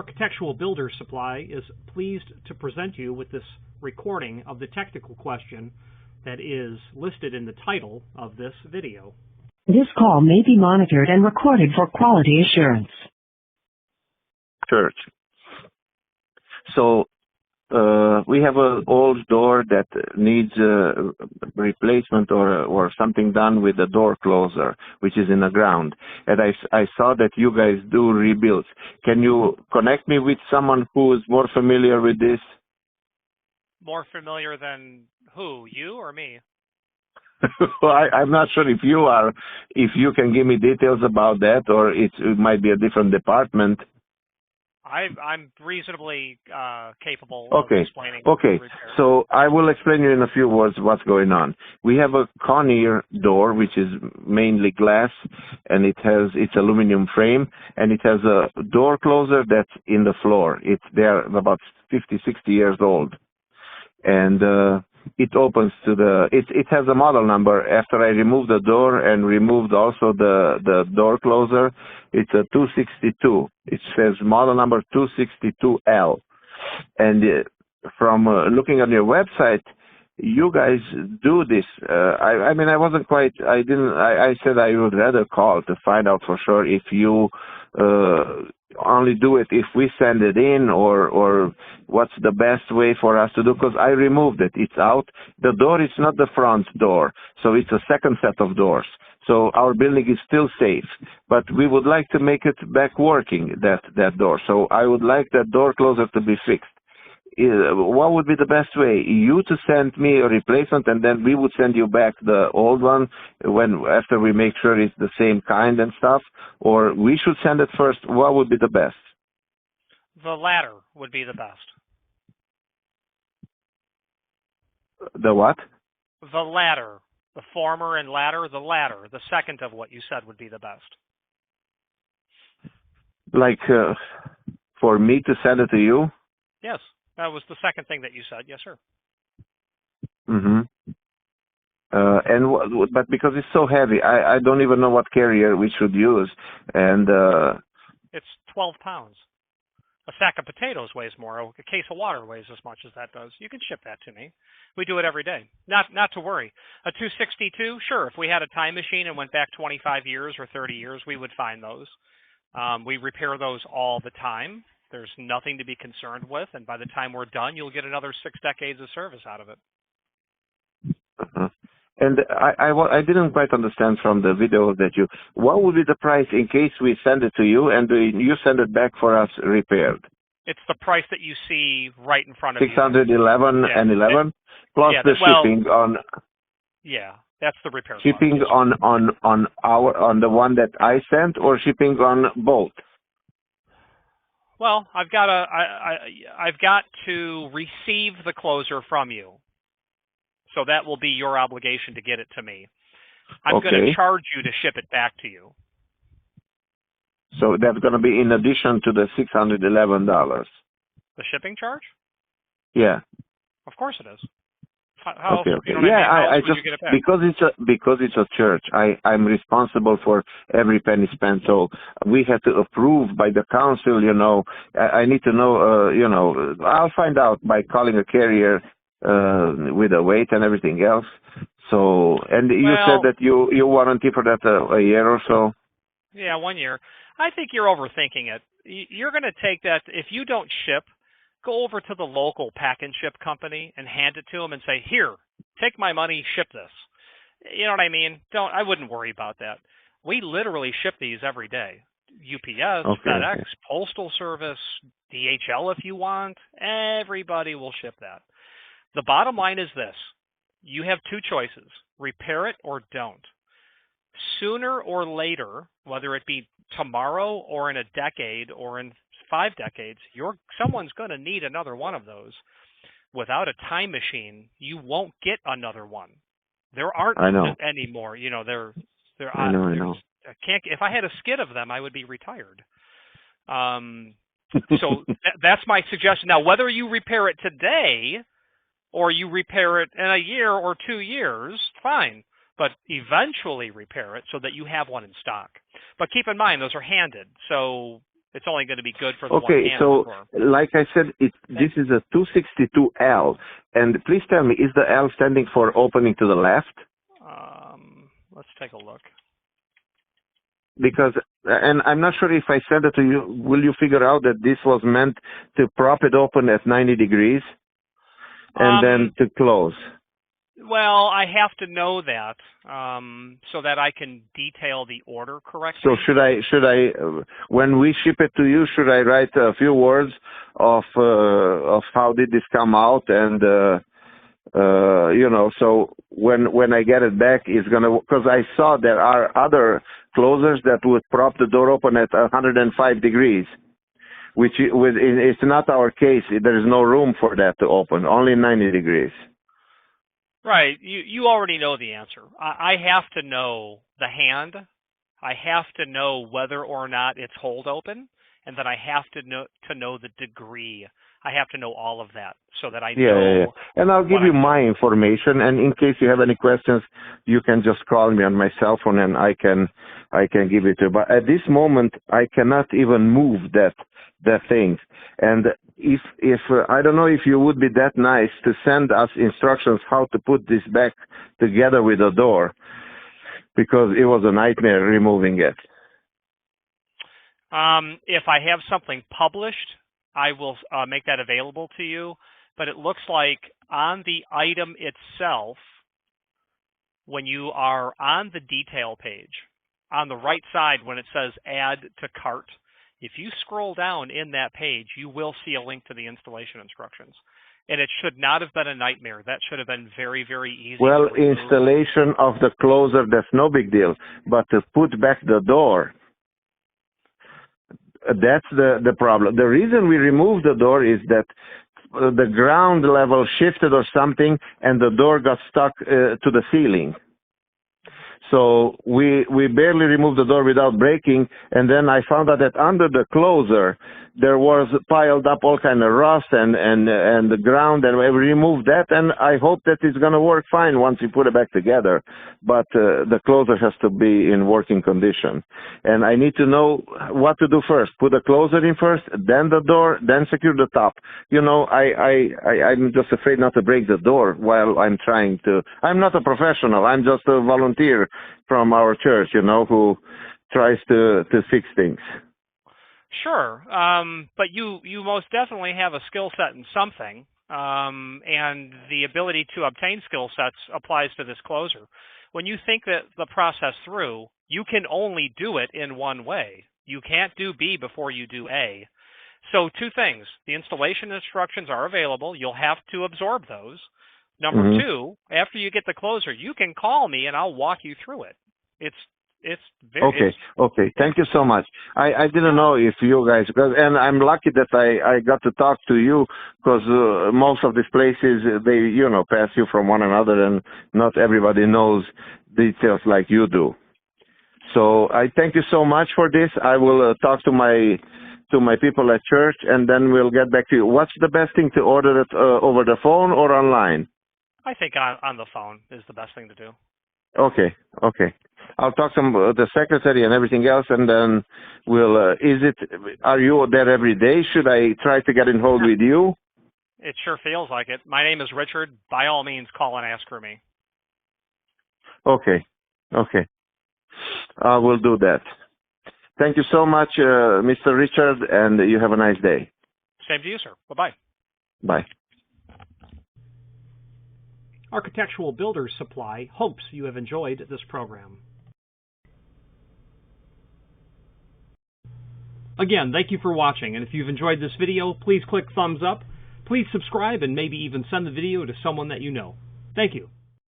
Architectural Builder Supply is pleased to present you with this recording of the technical question that is listed in the title of this video. This call may be monitored and recorded for quality assurance. Church. So we have an old door that needs replacement or something done with the door closer, which is in the ground. And I saw that you guys do rebuilds. Can you connect me with someone who is more familiar with this? More familiar than who? You or me? I'm not sure if you are. If you can give me details about that, or it might be a different department. I'm reasonably capable of explaining. Okay, so I will explain you in a few words what's going on. We have a Conair door, which is mainly glass, and it's aluminum frame, and it has a door closer that's in the floor. They're about 50, 60 years old. And it opens to it has a model number. After I removed the door and removed also the door closer, it's a 262. It says model number 262L. And from looking on your website, you guys do this. I mean, I said I would rather call to find out for sure if you only do it if we send it in, or what's the best way for us to do, because I removed it. It's out. The door is not the front door, so it's a second set of doors. So our building is still safe, but we would like to make it back working, that door. So I would like that door closer to be fixed. What would be the best way? You to send me a replacement, and then we would send you back the old one after we make sure it's the same kind and stuff, or we should send it first? What would be the best? The latter would be the best. The what? The latter. The former and latter, the latter. The second of what you said would be the best. Like for me to send it to you? Yes. That was the second thing that you said. Yes, sir. Mm-hmm. But because it's so heavy, I don't even know what carrier we should use. And it's 12 pounds. A sack of potatoes weighs more. A case of water weighs as much as that does. You can ship that to me. We do it every day. Not to worry. A 262, sure. If we had a time machine and went back 25 years or 30 years, we would find those. We repair those all the time. There's nothing to be concerned with, and by the time we're done, you'll get another 6 decades of service out of it. Uh-huh. And I didn't quite understand from the video what would be the price in case we send it to you and you send it back for us repaired? It's the price that you see right in front of you. 611 and 11 plus the shipping on. Yeah, that's the repair. Shipping on the one that I sent, or shipping on both? Well, I've got to receive the closer from you. So that will be your obligation to get it to me. I'm going to charge you to ship it back to you. So that's going to be in addition to the $611. The shipping charge? Yeah. Of course it is. How else, okay. You know yeah, I just you get it back? because it's a church. I'm responsible for every penny spent. So we have to approve by the council. I need to know. I'll find out by calling a carrier with the weight and everything else. So, and you said that you warranty for that a year or so. Yeah, 1 year. I think you're overthinking it. You're going to take that if you don't ship. Go over to the local pack and ship company and hand it to them and say, "Here, take my money, ship this." You know what I mean? I wouldn't worry about that. We literally ship these every day. UPS, FedEx, Postal Service, DHL if you want. Everybody will ship that. The bottom line is this. You have two choices. Repair it or don't. Sooner or later, whether it be tomorrow or in a decade or in 5 decades, someone's going to need another one of those. Without a time machine, you won't get another one. There aren't anymore. I know. If I had a skid of them, I would be retired. So that's my suggestion. Now, whether you repair it today or you repair it in a year or 2 years, fine. But eventually repair it so that you have one in stock. But keep in mind, those are handed. So It's only going to be good for the one Okay, hand so door. like I said, this is a 262L. And please tell me, is the L standing for opening to the left? Let's take a look. Because, and I'm not sure if I said it to you, will you figure out that this was meant to prop it open at 90 degrees and then to close? Well, I have to know that so that I can detail the order correctly. So should I, when we ship it to you, should I write a few words of how did this come out and, so when I get it back, it's gonna, because I saw there are other closers that would prop the door open at 105 degrees, which it's not our case. There is no room for that to open, only 90 degrees. Right. You already know the answer. I have to know the hand. I have to know whether or not it's hold open, and then I have to know the degree. I have to know all of that so that I know. Yeah. And I'll give you my information, and in case you have any questions, you can just call me on my cell phone, and I can give it to you. But at this moment, I cannot even move that thing. And if I don't know if you would be that nice to send us instructions how to put this back together with the door, because it was a nightmare removing it. If I have something published, I will make that available to you. But it looks like on the item itself, when you are on the detail page, on the right side when it says add to cart, if you scroll down in that page, you will see a link to the installation instructions. And it should not have been a nightmare. That should have been very, very easy. Well, installation of the closer, that's no big deal. But to put back the door, that's the problem. The reason we removed the door is that the ground level shifted or something, and the door got stuck to the ceiling. So we barely removed the door without breaking, and then I found out that under the closer there was piled up all kind of rust and the ground, and we removed that, and I hope that it's going to work fine once we put it back together. But the closer has to be in working condition, and I need to know what to do first. Put the closer in first, then the door, then secure the top. You know, I'm just afraid not to break the door while I'm trying to. I'm not a professional. I'm just a volunteer from our church, who tries to fix things. Sure, but you most definitely have a skill set in something, and the ability to obtain skill sets applies to this closer. When you think that the process through, you can only do it in one way. You can't do B before you do A. So two things. The installation instructions are available. You'll have to absorb those. Number two, after you get the closer, you can call me and I'll walk you through it. It's very okay. Thank you so much. I didn't know if you guys, and I'm lucky that I got to talk to you, because most of these places they pass you from one another, and not everybody knows details like you do. So I thank you so much for this. I will talk to my people at church, and then we'll get back to you. What's the best thing to order it over the phone or online? I think on the phone is the best thing to do. Okay. I'll talk to the secretary and everything else, and then we'll. Are you there every day? Should I try to get in hold with you? It sure feels like it. My name is Richard. By all means, call and ask for me. Okay. I will do that. Thank you so much, Mr. Richard, and you have a nice day. Same to you, sir. Bye-bye. Bye. Architectural Builders Supply hopes you have enjoyed this program. Again, thank you for watching, and if you've enjoyed this video, please click thumbs up, please subscribe, and maybe even send the video to someone that you know. Thank you.